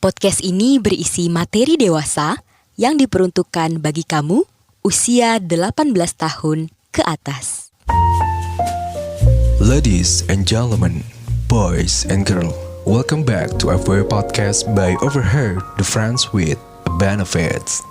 Podcast ini berisi materi dewasa yang diperuntukkan bagi kamu usia 18 tahun ke atas. Ladies and gentlemen, boys and girls, welcome back to FWA Podcast by Overheard the Friends with Benefits.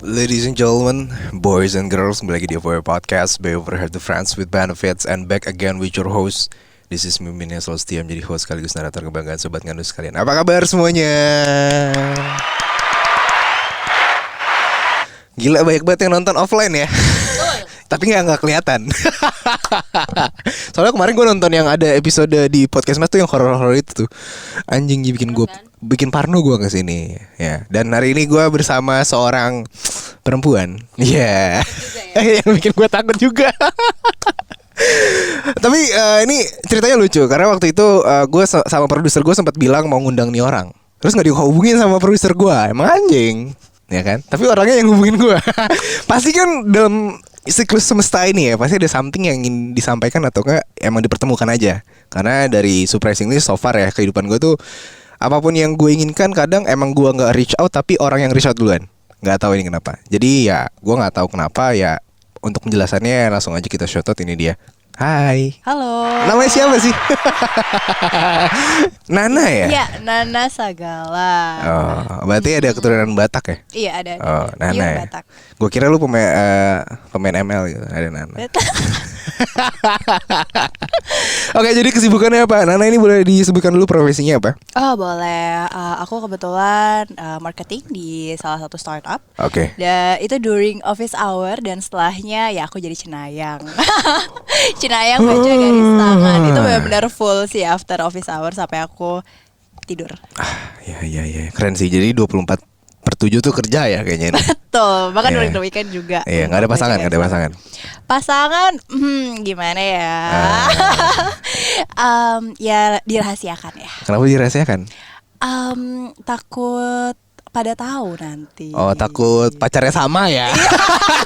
Ladies and gentlemen, boys and girls, kembali lagi di FWA Podcast by Overheard the Friends with Benefits, and back again with your host. This is Mimin yang selalu setia menjadi host sekaligus narator kebanggaan sobat ngandus sekalian. Apa kabar semuanya? Gila, banyak banget yang nonton offline ya. Tapi nggak kelihatan. Soalnya kemarin gue nonton yang ada episode di podcast Mas tuh yang horor-horor itu tuh. Anjing bikin parno gue kesini ya. Dan hari ini gue bersama seorang perempuan. Iya. Yeah. Yang bikin gue takut juga. Tapi ini ceritanya lucu karena waktu itu gue sama produser gue sempat bilang mau ngundang nih orang. Terus nggak dihubungin sama produser gue. Emang anjing, ya kan? Tapi orangnya yang hubungin gue. Pasti kan dalam siklus semesta ini ya, pasti ada something yang ingin disampaikan atau enggak emang dipertemukan aja. Karena dari surprisingly so far ya, kehidupan gue tuh apapun yang gue inginkan kadang emang gue nggak reach out, tapi orang yang reach out duluan. Nggak tahu ini kenapa. Jadi ya gue nggak tahu kenapa ya. Untuk penjelasannya langsung aja kita shout out, ini dia. Hai. Halo. Namanya siapa sih? Nana ya? Iya, Nana Sagala. Oh, berarti ada keturunan Batak ya? Iya, ada. Oh, Nana ya. Batak. Gue kira lu pemain ML gitu. Ada Nana. Oke, jadi kesibukannya apa? Nana ini boleh disebutkan dulu profesinya apa? Oh, boleh. Aku kebetulan marketing di salah satu startup. Oke. Dan itu during office hour, dan setelahnya ya aku jadi cenayang. Cenayang baca garis tangan. Itu benar-benar full sih after office hour sampai aku tidur. Ya. Keren sih. Jadi 24/7 tuh kerja ya kayaknya ini. Betul. Bahkan Yeah. during the weekend juga. Iya, nggak ada pasangan. Pasangan, gimana ya? Ya dirahasiakan ya. Kenapa dirahasiakan? Takut pada tahu nanti. Oh, takut pacarnya sama ya.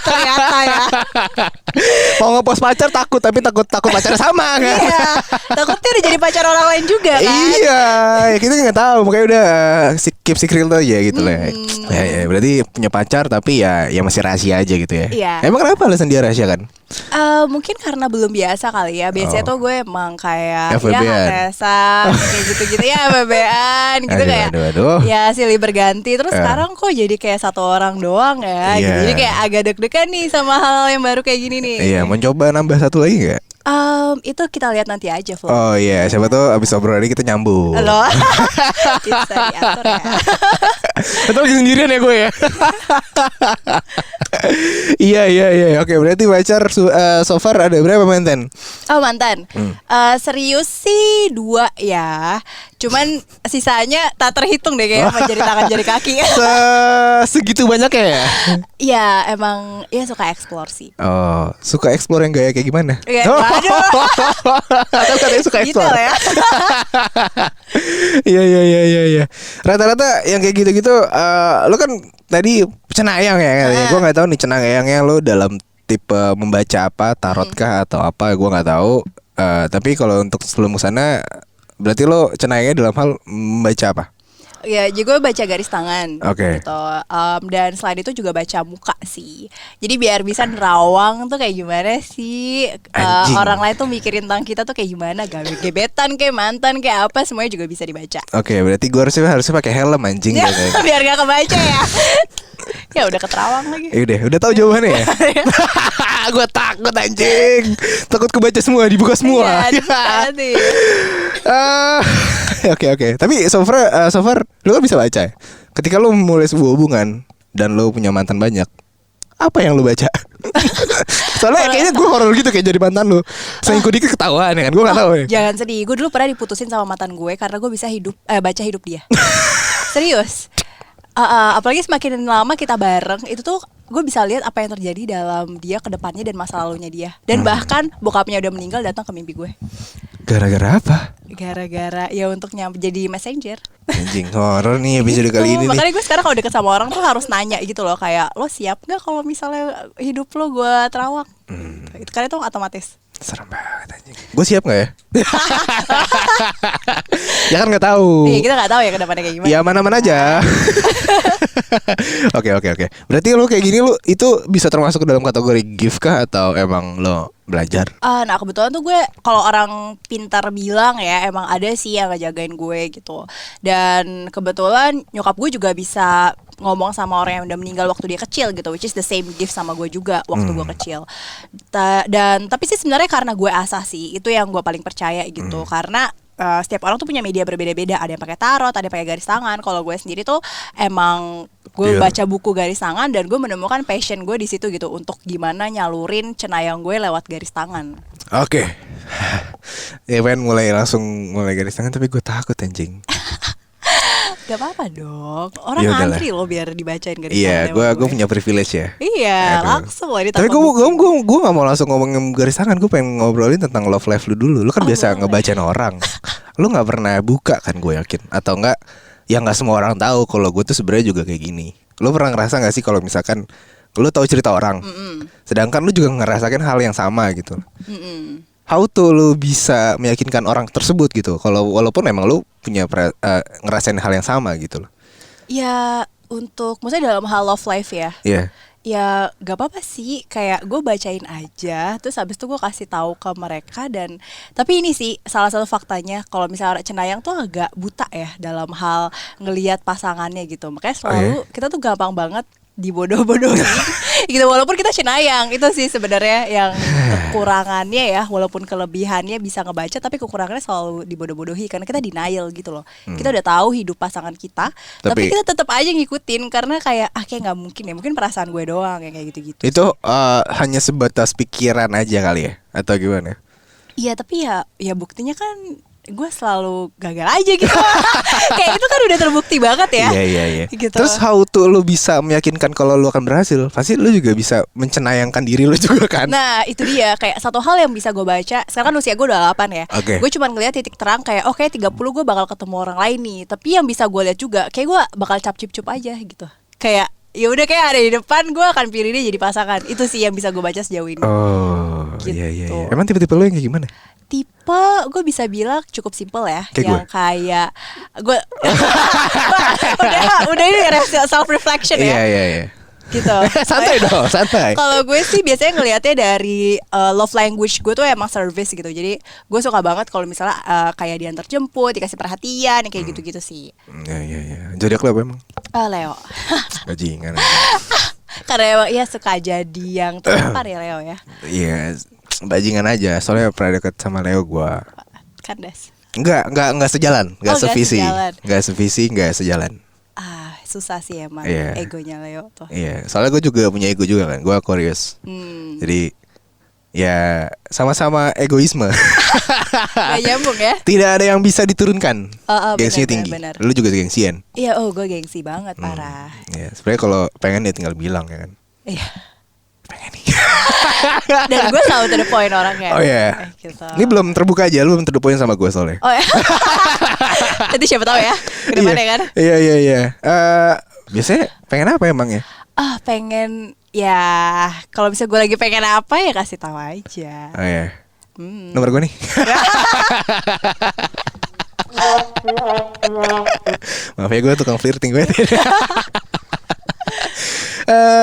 Ternyata ya. Mau ngepost pacar takut, tapi takut pacarnya sama kan? Iya. Takutnya udah jadi pacar orang lain juga kan? Iya, ya kita nggak tahu, makanya udah keep secret aja gitu lah. Ya, berarti punya pacar tapi ya masih rahasia aja gitu ya. Iya. Emang kenapa alasan dia rahasia kan? Mungkin karena belum biasa kali ya. Biasanya tuh gue emang kayak FWB-an. ya ngetesan kayak gitu-gitu ya, FWB-an gitu kayak. Aduh. Ya silih berganti. Terus sekarang kok jadi kayak satu orang doang ya. Iya. Gitu. Jadi kayak agak deg-degan nih sama hal yang baru kayak gini nih. Iya, mencoba nambah satu lagi nggak? Itu kita lihat nanti aja, Flo. Oh iya, siapa tahu abis obrolan ini kita nyambung. Halo. Bisa diatur ya. Atau lagi sendirian ya gue ya. Iya. Oke, berarti pacar so far ada berapa mantan? Oh, mantan. Serius sih 2 ya. Cuman sisanya tak terhitung deh kayak sama jari tangan jari kaki. Segitu banyaknya ya? Iya, emang ya suka explore sih. Oh, suka explore yang gaya kayak gimana? Waduh. Atau katanya suka explore Detail ya. Iya. Rata-rata yang kayak gitu-gitu, lo kan tadi cenayang ya katanya. Gue nggak tahu nih cenayangnya lo dalam tipe membaca apa, tarot kah atau apa? Gue nggak tahu. Tapi kalau untuk sebelum kesana, berarti lo cenayangnya dalam hal membaca apa? Ya, jadi gue baca garis tangan. Oke. Gitu. Dan selain itu juga baca muka sih. Jadi biar bisa nerawang tuh kayak gimana sih, orang lain tuh mikirin tentang kita tuh kayak gimana, gebetan kayak mantan kayak apa, semuanya juga bisa dibaca. Oke, berarti gue harusnya pakai helm anjing. Biar gak kebaca ya. Ya udah keterawang lagi. Udah tahu jawabannya ya. Gue takut anjing. Takut kebaca semua, dibuka semua. Iya, Oke. Tapi so far lu kan bisa baca ya. Ketika lu mulai sebuah hubungan dan lu punya mantan banyak, apa yang lu baca? Soalnya kayaknya gue horor gitu kayak jadi mantan lu. Selingkuh dikit ketahuan ya kan. Gue gak tahu ya. Jangan sedih. Gue dulu pernah diputusin sama mantan gue karena gue bisa baca hidup dia. Serius. Apalagi semakin lama kita bareng, itu tuh gue bisa lihat apa yang terjadi dalam dia ke depannya dan masa lalunya dia. Dan bahkan bokapnya udah meninggal datang ke mimpi gue. Gara-gara apa? Gara-gara ya untuk jadi messenger. Anjing horor nih episode kali ini nih. Makanya gue sekarang kalau deket sama orang tuh harus nanya gitu loh, kayak lo siap nggak kalau misalnya hidup lo gue terawak. Itu karena itu otomatis. Serem banget anjing. Gue siap gak ya? Ya kan gak tahu. Iya, kita nggak tahu ya kedepannya kayak gimana. Ya mana-mana aja. Oke. Berarti lu kayak gini lu itu bisa termasuk ke dalam kategori gift kah atau emang lo belajar? Nah kebetulan tuh gue kalau orang pintar bilang ya emang ada sih yang ngejagain gue gitu. Dan kebetulan nyokap gue juga bisa ngomong sama orang yang udah meninggal waktu dia kecil gitu, which is the same gift sama gue juga waktu gue kecil. Dan tapi sih sebenarnya karena gue asah sih, itu yang gue paling percaya gitu. Karena setiap orang tuh punya media berbeda-beda. Ada yang pakai tarot, ada yang pakai garis tangan. Kalau gue sendiri tuh emang gue baca buku garis tangan dan gue menemukan passion gue di situ gitu, untuk gimana nyalurin cenayang gue lewat garis tangan. Oke. Ya pengen mulai garis tangan tapi gue takut anjing. Gak apa-apa dong. Orang Ya udahlah. ngantri loh biar dibacain garis Iya, tangan. gue punya privilege ya. Iya, Aduh. langsung loh. Tapi gue gak mau langsung ngomongin garis tangan. Gue pengen ngobrolin tentang love life lu dulu. Lu kan biasa boleh. ngebacain orang. Lu gak pernah buka kan, gue yakin. Atau enggak, ya gak semua orang tahu kalau gue tuh sebenarnya juga kayak gini. Lu pernah ngerasa gak sih kalau misalkan lu tahu cerita orang, sedangkan lu juga ngerasain hal yang sama gitu. How to lu bisa meyakinkan orang tersebut gitu, kalau walaupun emang lu punya ngerasain hal yang sama gitu loh. Ya untuk, maksudnya dalam hal love life ya. Iya. Ya gak apa-apa sih, kayak gue bacain aja, terus habis itu gue kasih tahu ke mereka. Dan tapi ini sih salah satu faktanya, kalau misalnya cenayang tuh agak buta ya dalam hal ngelihat pasangannya gitu. Makanya selalu kita tuh gampang banget dibodoh-bodohin gitu, walaupun kita cenayang. Itu sih sebenarnya yang kekurangannya ya, walaupun kelebihannya bisa ngebaca, tapi kekurangannya selalu dibodoh-bodohi karena kita denial gitu loh. Kita udah tahu hidup pasangan kita, tapi kita tetap aja ngikutin karena kayak kayak nggak mungkin ya, mungkin perasaan gue doang yang kayak gitu-gitu. Itu hanya sebatas pikiran aja kali ya, atau gimana? Iya, tapi ya buktinya kan gue selalu gagal aja gitu. Kayak itu kan udah terbukti banget ya. Iya. Gitu. Terus how to lu bisa meyakinkan kalau lu akan berhasil? Pasti lu juga bisa mencenayangkan diri lu juga kan? Nah itu dia, kayak satu hal yang bisa gue baca. Sekarang kan usia gue udah 8 ya. Gue cuma ngeliat titik terang kayak 30 gue bakal ketemu orang lain nih. Tapi yang bisa gue lihat juga, kayak gue bakal cap-cip-cup aja gitu. Kayak ya udah, kayak ada di depan, gue akan pilih dia jadi pasangan. Itu sih yang bisa gue baca sejauh ini. Oh Gitu. iya. Emang tipe-tipe lu yang kayak gimana? Tipe gue bisa bilang cukup simpel ya, Kayak yang gue. kayak gue udah ini self reflection ya. Iya. Gitu. Santai dong, santai. Kalau gue sih biasanya ngelihatnya dari love language gue tuh emang service gitu. Jadi gue suka banget kalau misalnya kayak diantar jemput, dikasih perhatian, kayak gitu-gitu sih. Iya. Zodiak lu apa emang? Leo. Bajingan. Karena emang ya suka jadi yang terpapar ya Leo ya. Iya, bajingan aja. Soalnya pernah deket sama Leo gua. Kandas. Enggak sejalan, enggak Oh, nggak sevisi. sejalan. Enggak sevisi, enggak sejalan. Susah sih emang Iya. egonya Leo tuh. Iya, soalnya gue juga punya ego juga kan. Gue Aquarius. Jadi ya sama-sama egoisme. Gak nyambung ya. Tidak ada yang bisa diturunkan. Gengsinya tinggi. benar. Lu juga gengsian. Iya, gue gengsi banget parah. Ya, sebenarnya kalau pengen ya tinggal bilang ya kan. Iya. Pengen nih. Dan gue selalu to the point orangnya. Oh iya. Gitu. Ini belum terbuka aja, lu belum to the point sama gue soalnya. Oh ya. Nanti siapa tahu ya kedepannya kan. Iya. Biasanya pengen apa emang ya? Pengen ya, kalau bisa gue lagi pengen apa ya kasih tahu aja. Oh iya. Nomor gue nih. Maaf ya, gue tukang flirting gue.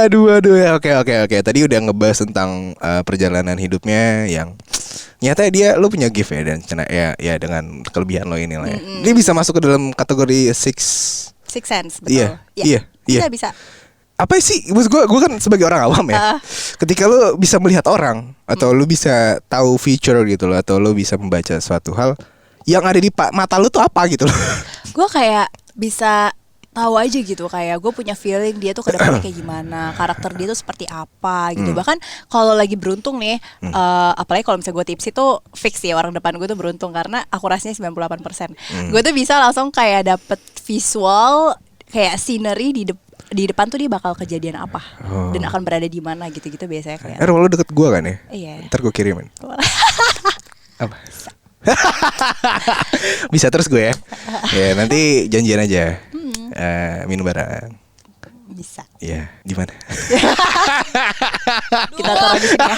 Aduh ya, oke. Tadi udah ngebahas tentang perjalanan hidupnya yang nyata dia lo punya gift ya, dan ya dengan kelebihan lo ini lah ya. Ini bisa masuk ke dalam kategori six sense, betul. Iya. Bisa. Apa sih? Maksud gue kan sebagai orang awam ya. Ketika lo bisa melihat orang atau lo bisa tahu future gitu loh, atau lo bisa membaca suatu hal yang ada di mata lo tuh apa gitu loh. Gue kayak bisa tahu aja gitu, kayak gue punya feeling dia tuh ke depannya kayak gimana, karakter dia tuh seperti apa gitu. Bahkan kalau lagi beruntung nih, apalagi kalau misalnya gue tips itu fix ya, orang depan gue tuh beruntung karena akurasinya 98%. Gue tuh bisa langsung kayak dapet visual kayak scenery di depan tuh dia bakal kejadian apa dan akan berada di mana gitu-gitu biasanya kayak. Rumah lo deket gue kan ya? Iya. Ntar gue kirimin. Apa? Bisa terus gue ya. Ya nanti janjian aja. Minum bareng. Bisa. Iya, di mana? Kita taruh di sini ya.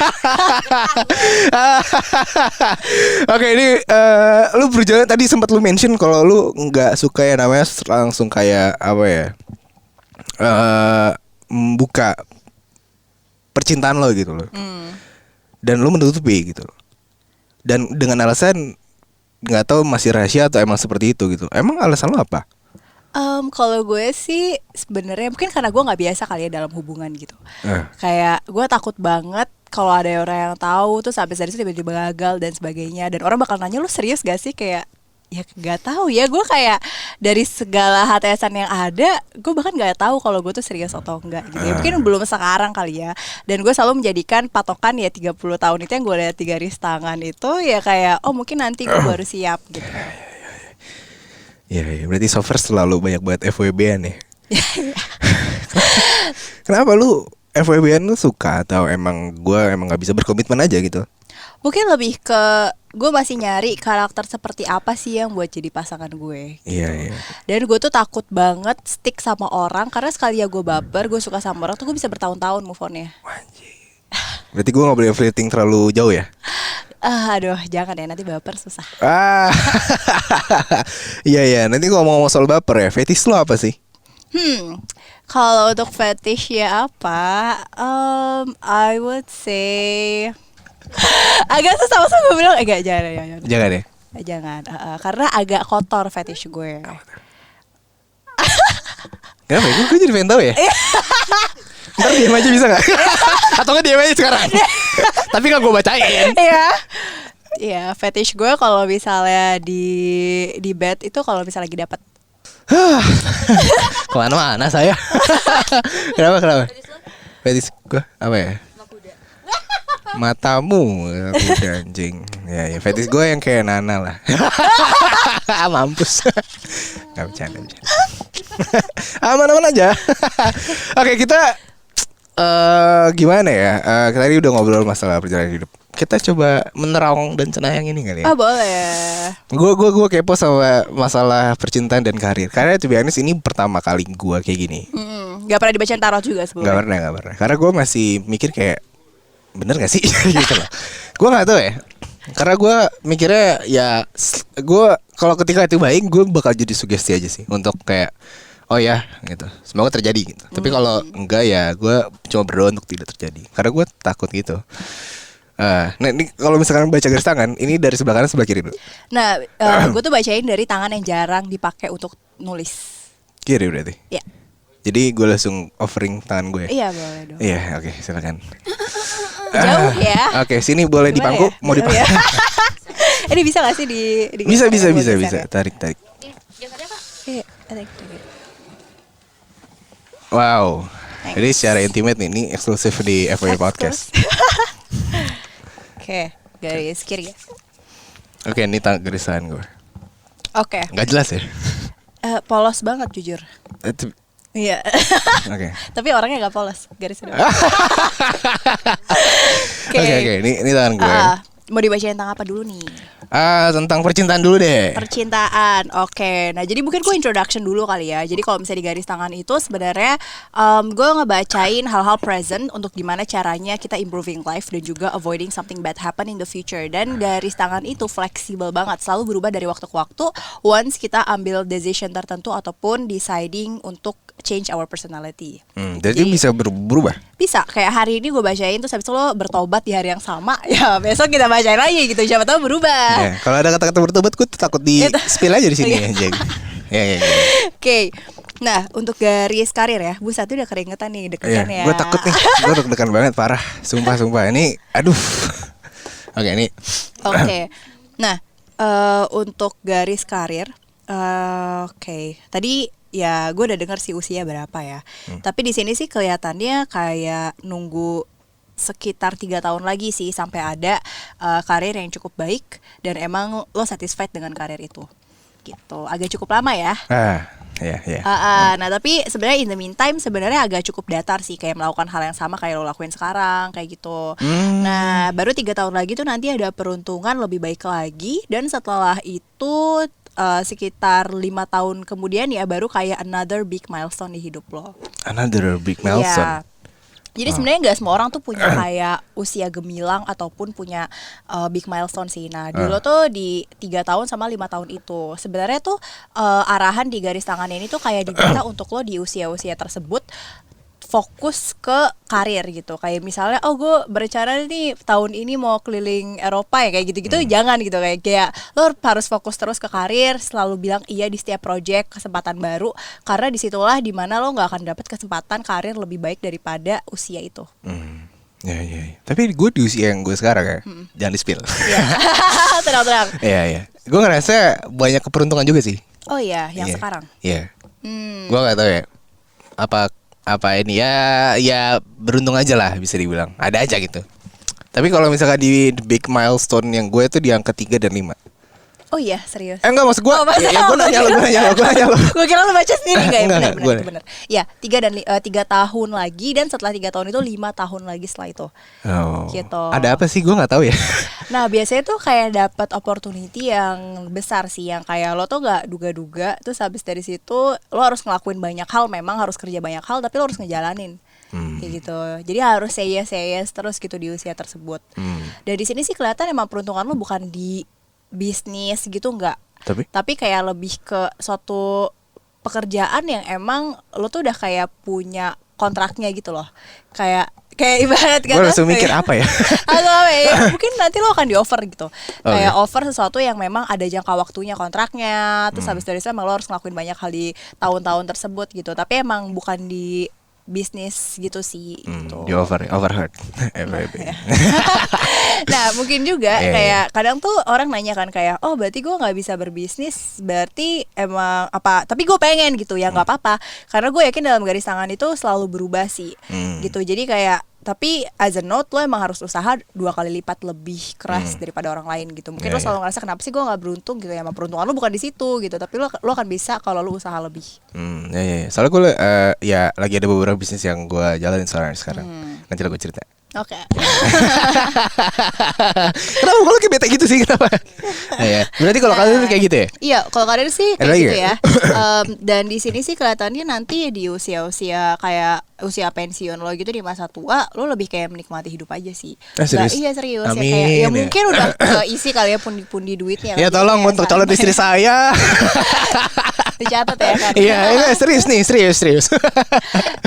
Oke, ini lu berjalan tadi sempat lu mention kalau lu nggak suka ya namanya langsung kayak apa ya? Membuka percintaan lo gitu loh. Dan lu menutupi gitu loh. Dan dengan alasan nggak tahu masih rahasia atau emang seperti itu gitu. Emang alasan lo apa? Kalau gue sih sebenarnya mungkin karena gue nggak biasa kali ya dalam hubungan gitu. Kayak gue takut banget kalau ada orang yang tahu tuh sampai dari situ tiba-tiba gagal dan sebagainya. Dan orang bakal nanya lu serius gak sih, kayak ya nggak tahu ya. Gue kayak dari segala HTSan yang ada, gue bahkan nggak tahu kalau gue tuh serius atau enggak gitu ya. Mungkin belum sekarang kali ya. Dan gue selalu menjadikan patokan ya 30 tahun itu yang gue lihat 3 garis tangan itu ya kayak oh mungkin nanti gue baru siap gitu. Iya, berarti so far selalu banyak banget FWB-an ya. Kenapa lu FWB-an lu suka atau emang gue emang nggak bisa berkomitmen aja gitu? Mungkin lebih ke gue masih nyari karakter seperti apa sih yang buat jadi pasangan gue gitu. Iya. Dan gue tuh takut banget stick sama orang karena sekali ya gue baper, gue suka sama orang tuh gue bisa bertahun-tahun move on-nya. Berarti gue gak boleh flirting terlalu jauh ya? Aduh jangan ya, nanti baper susah. Iya, nanti gue ngomong soal baper ya. Fetish lo apa sih? Kalau untuk fetish ya apa? I would say agak susah, masa gue bilang agak jangan. Jangan ya? Jangan, karena agak kotor fetish gue. Kenapa ya? Gue jadi pengen tahu ya. Ntar diam aja bisa gak? Atau gak diam aja sekarang? Tapi gak gue bacain. Iya, fetish gue kalau misalnya di bed itu kalau misalnya lagi dapat. Kemana-mana saya. Kenapa? Fetish gue apa ya? Matamu kuda anjing. Ya, fetish gue yang kayak Nana lah. Mampus. Gak bercanda. Aman-aman aja. Oke, kita gimana ya? Tadi udah ngobrol masalah perjalanan hidup. Kita coba menerang dan cenayang ini kali ya. Boleh. Gue kepo sama masalah percintaan dan karir. Karena to be honest ini pertama kali gue kayak gini. Gak pernah dibacain tarot juga sebelumnya. Gak pernah. Karena gue masih mikir kayak bener gak sih gitu loh. Gue nggak tahu ya. Karena gue mikirnya ya gue kalau ketika itu baik gue bakal jadi sugesti aja sih untuk kayak oh ya gitu, semoga terjadi gitu. Tapi kalau enggak ya gue cuma berdoa untuk tidak terjadi. Karena gue takut gitu. Nah ini kalau misalkan baca garis tangan, ini dari sebelah kanan sebelah kiri dulu. Nah, gue tuh bacain dari tangan yang jarang dipakai untuk nulis. Kiri berarti. Iya. Jadi gue langsung offering tangan gue. Iya boleh dong. Iya oke, silakan. Jauh ya. Oke, sini boleh Gimana dipangku, ya? mau Jauh dipangku. ya? Ini bisa gak sih di Bisa. ya? Tarik. Iya, tarik. Wow. Thanks. Jadi secara intimate nih, ini eksklusif di FWB Podcast. Oke, garis kiri ya. Oke, ini garis tangan gue. Oke. Gak jelas ya? Polos banget jujur. Iya. Oke. Tapi orangnya gak polos, garisnya. Oke, ini tangan gue. Mau dibacain tentang apa dulu nih? Tentang percintaan dulu deh. Percintaan, oke. Nah jadi mungkin gue introduction dulu kali ya. Jadi kalau misalnya di garis tangan itu sebenarnya gue ngebacain hal-hal present untuk gimana caranya kita improving life dan juga avoiding something bad happen in the future. Dan garis tangan itu fleksibel banget, selalu berubah dari waktu ke waktu. Once kita ambil decision tertentu ataupun deciding untuk change our personality. Jadi bisa berubah. Bisa, kayak hari ini gue bacain terus habis itu lo bertobat di hari yang sama. Ya besok kita bacain lagi gitu, siapa tahu berubah. Ya, kalau ada kata-kata bertobat gue takut di spill aja di sini aja. Ya. Oke. Nah, untuk garis karir ya, Bu satu udah keringetan nih, deketan ya. Gue takut nih, gue deg-degan banget parah, sumpah. Ini, aduh. Oke, ini. Oke. Nah, untuk garis karir, oke. Tadi ya gue udah dengar sih usia berapa ya. Tapi di sini sih kelihatannya kayak nunggu sekitar 3 tahun lagi sih sampai ada karir yang cukup baik dan emang lo satisfied dengan karir itu. Gitu. Agak cukup lama ya. Iya. Nah tapi sebenarnya in the meantime sebenarnya agak cukup datar sih, kayak melakukan hal yang sama kayak lo lakuin sekarang kayak gitu. Nah baru 3 tahun lagi tuh nanti ada peruntungan lebih baik lagi, dan setelah itu sekitar 5 tahun kemudian ya baru kayak another big milestone di hidup lo. Another big milestone. Iya. Jadi sebenarnya nggak semua orang tuh punya kayak usia gemilang ataupun punya big milestone sih. Nah dulu tuh di 3 tahun sama 5 tahun itu sebenarnya tuh arahan di garis tangan ini tuh kayak diminta untuk lo di usia-usia tersebut fokus ke karir gitu. Kayak misalnya gue berencana nih tahun ini mau keliling Eropa ya, kayak gitu-gitu jangan gitu, kayak lo harus fokus terus ke karir, selalu bilang iya di setiap project, kesempatan baru, karena disitulah dimana lo nggak akan dapat kesempatan karir lebih baik daripada usia itu. Ya. Tapi gue di usia yang gue sekarang ya, jangan di-spill. Tenang. Iya. Gue ngerasa banyak keberuntungan juga sih. Oh iya, yang sekarang. Iya. Gue nggak tahu ya. Apa ini ya beruntung aja lah bisa dibilang. Ada aja gitu. Tapi kalau misalkan di big milestone yang gue tuh di angka 3 dan 5. Oh iya, serius. Enggak, maksud gue. Ya gue nanya lo. Gue kira lo baca sendiri enggak ya? Benar. Ya, 3 tahun lagi, dan setelah 3 tahun itu 5 tahun lagi setelah itu. Oh. Gitu. Ada apa sih? Gue nggak tahu ya. Nah, biasanya tuh kayak dapat opportunity yang besar sih, yang kayak lo tuh gak duga-duga, terus habis dari situ lo harus ngelakuin banyak hal, memang harus kerja banyak hal, tapi lo harus ngejalanin. Kayak gitu. Jadi harus say yes terus gitu di usia tersebut. Dan di sini sih kelihatan emang peruntungan lo bukan di bisnis gitu, enggak. Tapi kayak lebih ke suatu pekerjaan yang emang lo tuh udah kayak punya kontraknya gitu loh. Kayak ibarat kata, gue langsung mikir apa ya? Mungkin nanti lo akan di offer gitu. Kayak offer sesuatu yang memang ada jangka waktunya kontraknya. Terus habis dari itu emang lo harus ngelakuin banyak hal di tahun-tahun tersebut gitu. Tapi emang bukan di bisnis gitu sih gitu. Di overheard. Nah mungkin juga kayak kadang tuh orang nanya kan kayak, oh berarti gue nggak bisa berbisnis, berarti emang apa? Tapi gue pengen gitu ya, nggak apa-apa, karena gue yakin dalam garis tangan itu selalu berubah sih gitu. Jadi kayak tapi as a note lo emang harus usaha 2 kali lipat lebih keras daripada orang lain gitu. Mungkin lo selalu ngerasa kenapa sih gue nggak beruntung gitu ya, emang peruntungan lo bukan di situ gitu, tapi lo akan bisa kalau lo usaha lebih. Soalnya gue ya lagi ada beberapa bisnis yang gue jalanin sekarang. Nanti gue cerita. Oke. Kenapa kalau kayak bete gitu sih, kenapa? Berarti kalau kalian kayak gitu ya? Iya, kalau kalian sih kayak lagi gitu ya. Dan di sini sih kelihatannya nanti di usia-usia kayak usia pensiun lo gitu, di masa tua lo lebih kayak menikmati hidup aja sih. Serius? Iya serius. Amin, ya kayak ya ya. mungkin udah isi kali ya pundi-pundi duitnya. Ya tolong untuk calon istri saya. Dicatat ya kan. Iya, serius.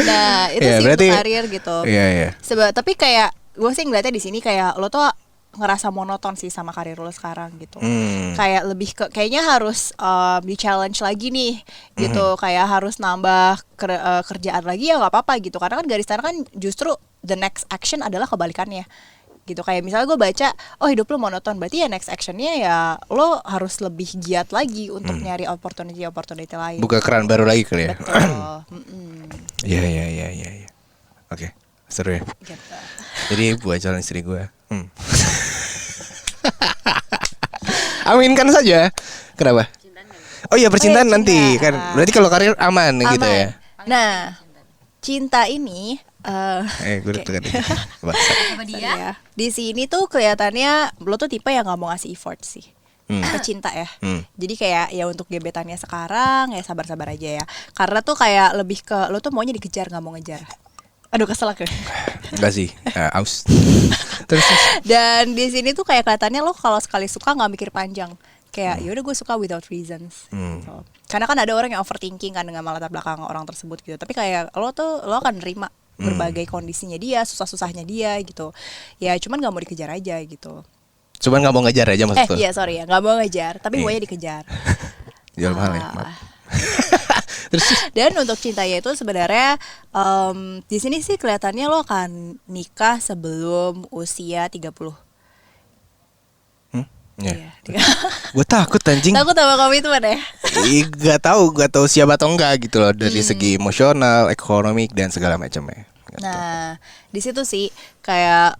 Nah itu Ya, sih berarti, untuk karir gitu. Iya. Tapi kayak gue sih ngeliatnya di sini kayak lo tuh ngerasa monoton sih sama karir lo sekarang gitu. Kayak lebih ke kayaknya harus di challenge lagi nih gitu. Kayak harus nambah kerjaan lagi ya nggak apa-apa gitu. Karena kan garis tangan kan justru the next action adalah kebalikannya gitu. Kayak misalnya gue baca, oh hidup lo monoton, berarti ya next actionnya ya lo harus lebih giat lagi untuk nyari opportunity lain. Buka keran baru lagi kali ya. Betul. Iya. Oke, seru ya. Gitu. Jadi buat calon istri gue. Aminkan saja. Kenapa? Oh iya, percintaan nanti kan. Berarti kalau karir aman gitu ya. Nah, cinta ini Gue udah sama dia. Di sini tuh kelihatannya lo tuh tipe yang nggak mau ngasih effort sih. Ke cinta ya. Jadi kayak ya untuk gebetannya sekarang ya sabar-sabar aja ya. Karena tuh kayak lebih ke lo tuh maunya dikejar, nggak mau ngejar. Aduh kesel aku. Enggak sih, aus. Terus. Dan di sini tuh kayak kelihatannya lo kalau sekali suka nggak mikir panjang. Kayak ya udah gue suka without reasons. Gitu. Karena kan ada orang yang overthinking kan dengan latar belakang orang tersebut gitu. Tapi kayak lo akan nerima berbagai kondisinya dia, susah-susahnya dia gitu. Ya cuman nggak mau dikejar aja gitu. Cuman nggak mau ngejar aja maksud lo? Iya sorry ya, nggak mau ngejar, tapi maunya dikejar. Jual mahal ya, maaf. Terus. Dan untuk cintanya itu sebenarnya di sini sih kelihatannya lo akan nikah sebelum usia 30. Iya. Gue takut anjing. Takut sama komitmen ya? Gak tahu siapa atau enggak gitu loh, dari segi emosional, ekonomi dan segala macamnya. Gitu. Nah, di situ sih kayak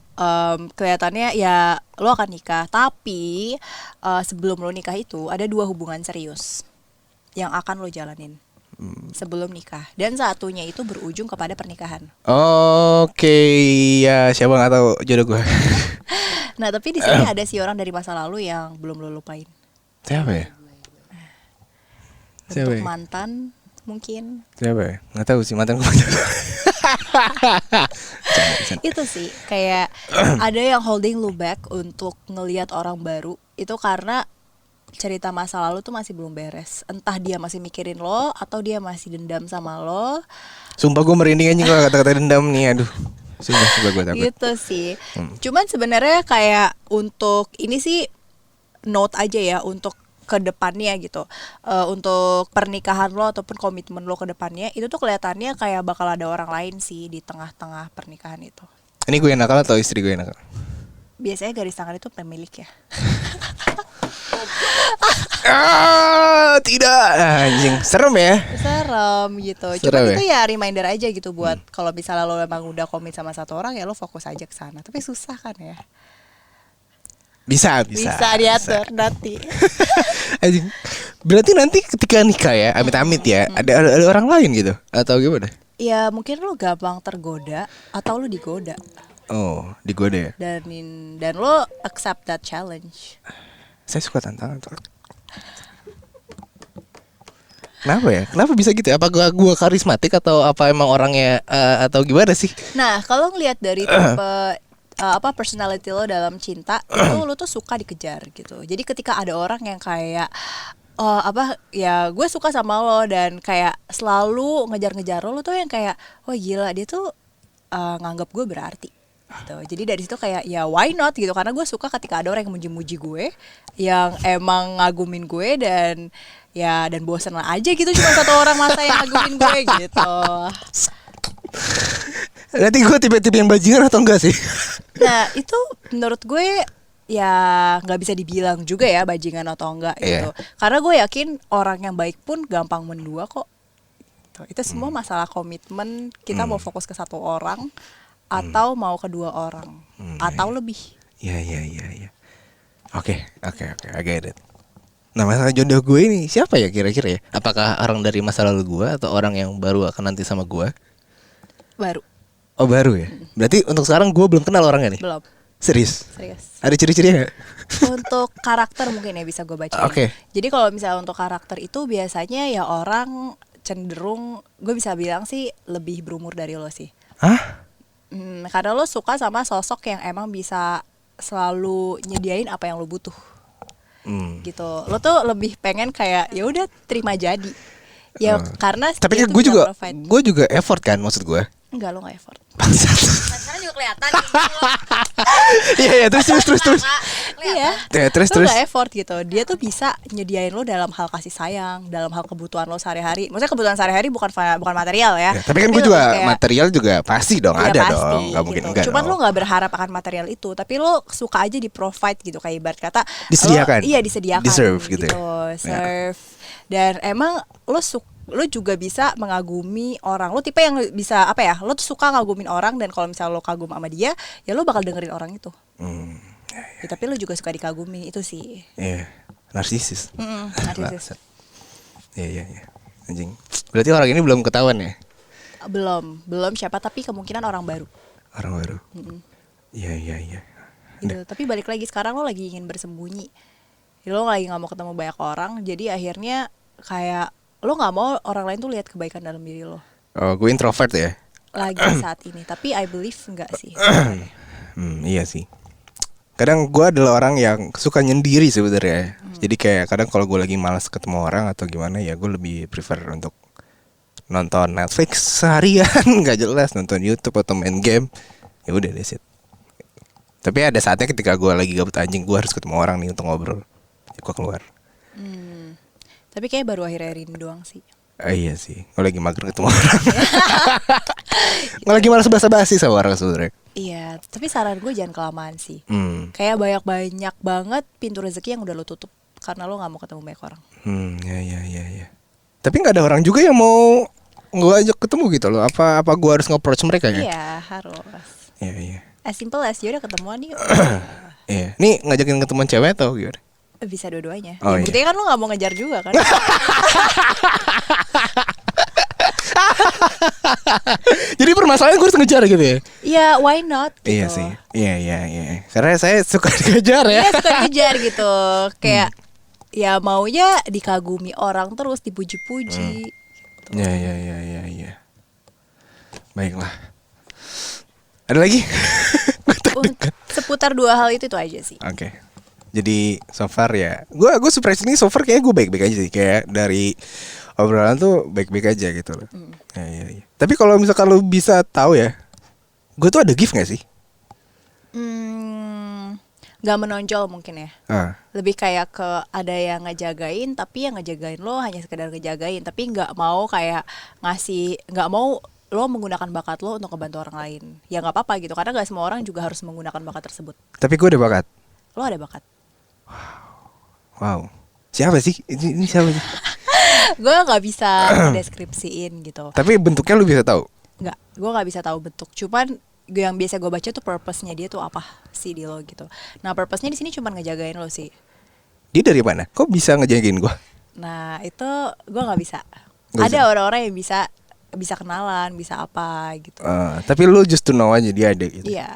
kelihatannya ya lo akan nikah, tapi sebelum lo nikah itu ada 2 hubungan serius yang akan lo jalanin. sebelum nikah. Dan satunya itu berujung kepada pernikahan. Oke, ya siapa nggak tahu jodoh gue. Nah tapi di sini ada si orang dari masa lalu yang belum lo lupain. Siapa ya? Siapa Untuk ya? mantan mungkin. Siapa ya? Nggak tahu sih, mantan gue banyak. Itu sih kayak ada yang holding lu back untuk ngelihat orang baru. Itu karena cerita masa lalu tuh masih belum beres. Entah dia masih mikirin lo atau dia masih dendam sama lo. Sumpah gue merinding anjing kalau kata-kata dendam nih, aduh. Sumpah gue takut. Gitu sih. Cuman sebenarnya kayak untuk ini sih note aja ya untuk ke depannya gitu. Untuk pernikahan lo ataupun komitmen lo ke depannya itu tuh kelihatannya kayak bakal ada orang lain sih di tengah-tengah pernikahan itu. Ini gue yang nakal atau istri gue yang nakal? Biasanya garis tangan itu pemilik ya. Tidak, anjing, serem ya. Serem gitu. Cuma Serem itu ya reminder aja gitu buat kalau misalnya lo memang udah komit sama satu orang ya lo fokus aja ke sana. Tapi susah kan ya. Bisa Diatur nanti. Anjing. Berarti nanti ketika nikah ya, amit-amit ya, ada orang lain gitu atau gimana? Ya mungkin lo gampang tergoda atau lo digoda. Oh, digoda ya. Dan lo accept that challenge. Saya suka tantangan tuh. Kenapa ya? Kenapa bisa gitu? Apa gua karismatik atau apa emang orangnya atau gimana sih? Nah, kalau ngelihat dari tipe personality lo dalam cinta itu lo tuh suka dikejar gitu. Jadi ketika ada orang yang kayak ya gue suka sama lo dan kayak selalu ngejar-ngejar lo tuh yang kayak wah gila dia tuh nganggap gue berarti gitu. Jadi dari situ kayak ya why not gitu, karena gue suka ketika ada orang yang muji-muji gue, yang emang ngagumin gue dan bosen lah aja gitu cuma satu orang masa yang ngagumin gue gitu. Nanti gue tipe-tipe yang bajingan atau enggak sih? Nah itu menurut gue ya nggak bisa dibilang juga ya bajingan atau enggak gitu. Karena gue yakin orang yang baik pun gampang mendua kok. Itu semua masalah komitmen, kita mau fokus ke satu orang atau mau kedua orang atau lebih. Iya. Oke, I get it. Nah, masalah jodoh gue ini siapa ya kira-kira ya? Apakah orang dari masa lalu gue atau orang yang baru akan nanti sama gue? Baru. Oh, baru ya. Berarti untuk sekarang gue belum kenal orangnya nih. Belum. Serius? Serius. Ada ciri-cirinya nggak? Untuk karakter mungkin ya bisa gue baca. Oke. Jadi kalau misalnya untuk karakter itu biasanya ya orang cenderung gue bisa bilang sih lebih berumur dari lo sih. Hah? Karena lo suka sama sosok yang emang bisa selalu nyediain apa yang lo butuh. Gitu. Lo tuh lebih pengen kayak ya udah terima jadi. Ya karena tapi kan dia tuh bisa provide. gue juga effort kan maksud gue. Enggak, lo gak effort. Sekarang juga kelihatan. Iya, terus. Iya. Ya, terus. Lo gak effort gitu. Dia tuh bisa nyediain lo dalam hal kasih sayang, dalam hal kebutuhan lo sehari-hari. Maksudnya kebutuhan sehari-hari bukan material ya. Ya, tapi kan gue juga kayak, material juga pasti dong, ya ada pasti, dong, nggak mungkin gitu. enggak. Cuman dong. lo nggak berharap akan material itu, tapi lo suka aja di provide gitu, kayak ibarat kata disediakan. Iya disediakan. Deserve gitu. Serve. Dan emang lo juga bisa mengagumi orang. Lo tipe yang bisa apa ya? Lo tuh suka ngagumin orang dan kalau misalnya lo kagum sama dia, ya lo bakal dengerin orang itu. Ya, tapi lo juga suka dikagumi itu sih. Iya, narsisis. Narsisis. Iya. Anjing. Berarti orang ini belum ketahuan ya? Belum siapa, tapi kemungkinan orang baru. Orang baru. Iya. Gitu. Tapi balik lagi sekarang lo lagi ingin bersembunyi. Lo lagi nggak mau ketemu banyak orang, jadi akhirnya kayak lo nggak mau orang lain tuh lihat kebaikan dalam diri lo. Oh, gue introvert ya? Lagi saat ini, tapi I believe enggak sih. Iya sih. Kadang gue adalah orang yang suka nyendiri sebenarnya. Jadi kayak kadang kalau gue lagi malas ketemu orang atau gimana ya gue lebih prefer untuk nonton Netflix seharian nggak jelas, nonton YouTube atau main game. Ya udah that's it. Tapi ada saatnya ketika gue lagi gabut anjing, gue harus ketemu orang nih untuk ngobrol. Gue keluar. Tapi kayak baru akhir-akhir ini doang sih. Iya sih, gue lagi mager ketemu orang. Gue lagi malas basa-basi sama orang sebenarnya. Iya, tapi saran gue jangan kelamaan sih. Kayak Banyak banget pintu rezeki yang udah lo tutup karena lo nggak mau ketemu banyak orang. Iya. Tapi nggak ada orang juga yang mau gue ajak ketemu gitu loh. Apa gue harus nge-approach mereka ya? Iya, harus. Iya. As simple as yaudah ketemuan yuk. Iya. Nih ngajakin ketemuan cewek atau gimana? Bisa dua-duanya. Oh, Buktinya kan lo gak mau ngejar juga kan. Jadi permasalahan gue harus ngejar gitu ya. Ya why not gitu. Iya sih. Iya. Karena saya suka dikejar ya. Iya suka ngejar gitu. Kayak ya maunya dikagumi orang terus, dipuji-puji. Iya. Baiklah. Ada lagi? Seputar dua hal itu aja sih. Oke. Jadi so far ya, gue surprisingly so far kayaknya gue baik-baik aja sih. Kayak dari obrolan tuh baik-baik aja gitu loh. Iya. Tapi kalau misalkan lo bisa tahu ya, gue tuh ada gift gak sih? Gak menonjol mungkin ya. Lebih kayak ke ada yang ngejagain, tapi yang ngejagain lo hanya sekedar ngejagain, tapi nggak mau kayak nggak mau lo menggunakan bakat lo untuk ngebantu orang lain. Ya nggak apa-apa gitu, karena nggak semua orang juga harus menggunakan bakat tersebut. Tapi gue ada bakat. Lo ada bakat. Wow. Siapa sih? Ini siapa sih? Gue nggak bisa deskripsiin gitu. Tapi bentuknya lu bisa tahu? Nggak, gue nggak bisa tahu bentuk. Cuman yang biasa gue baca tuh purpose-nya dia tuh apa sih di lo gitu. Nah purpose-nya di sini cuma ngejagain lo sih. Dia dari mana? Kok bisa ngejagain gue? Nah itu gue nggak bisa. Gak Ada bisa. orang-orang yang bisa kenalan, bisa apa gitu. Tapi lu just to know aja dia ada gitu. Iya.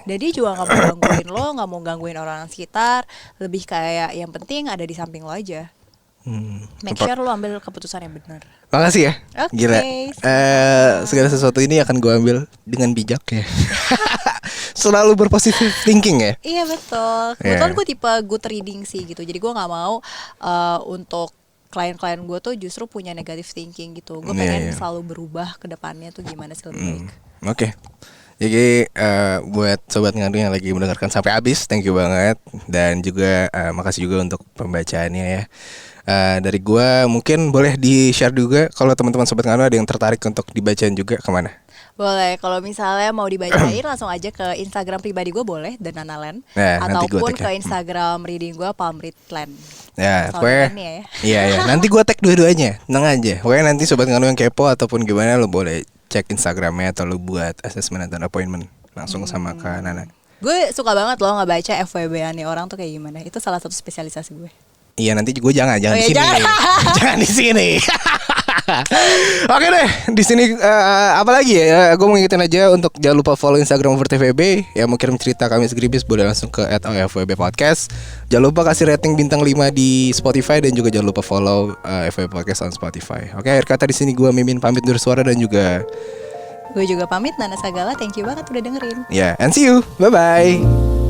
Dan dia juga nggak mau gangguin lo, nggak mau gangguin orang sekitar. Lebih kayak yang penting ada di samping lo aja. Make sure lo ambil keputusan yang benar. Makasih ya. Oke, Gila. siap. Segala sesuatu ini akan gue ambil dengan bijak ya. Selalu berpositif thinking ya. Iya betul. Kebetulan gue tipe good reading sih gitu. Jadi gue nggak mau untuk klien-klien gue tuh justru punya negative thinking gitu. Gue pengen selalu berubah ke depannya tuh gimana sih lebih baik. Oke. Jadi buat sobat ngadu yang lagi mendengarkan sampai habis, thank you banget. Dan juga makasih juga untuk pembacaannya ya. Dari gua mungkin boleh di-share juga kalau teman-teman sobat ngadu ada yang tertarik untuk dibacain juga kemana? Boleh, kalau misalnya mau dibacain langsung aja ke Instagram pribadi gue boleh, Dananaland. Nah, nanti gua ataupun tag ke ya. Instagram reading gue Palmritland. Ya, Soalnya pokoknya kan ya. iya. Nanti gua tag dua-duanya, tenang aja. Pokoknya nanti sobat ngadu yang kepo ataupun gimana lo boleh cek Instagramnya atau lo buat assessment atau appointment langsung sama Kak Nana. Gue suka banget loh ngebaca FWB-an orang tuh kayak gimana. Itu salah satu spesialisasi gue. Iya nanti gue jangan Oh, di iya, sini. Jangan di sini. Oke deh, di sini apa lagi ya? Gue mau ngingetin aja untuk jangan lupa follow Instagram OverTVB. Yang mau kirim cerita kami Skribis boleh langsung ke @FWB Podcast. Jangan lupa kasih rating bintang 5 di Spotify dan juga jangan lupa follow FWB Podcast on Spotify. Oke, akhir kata di sini gue Mimin pamit undur suara dan juga Gue juga pamit, Nana Sagala. Thank you banget udah dengerin. and see you. Bye bye.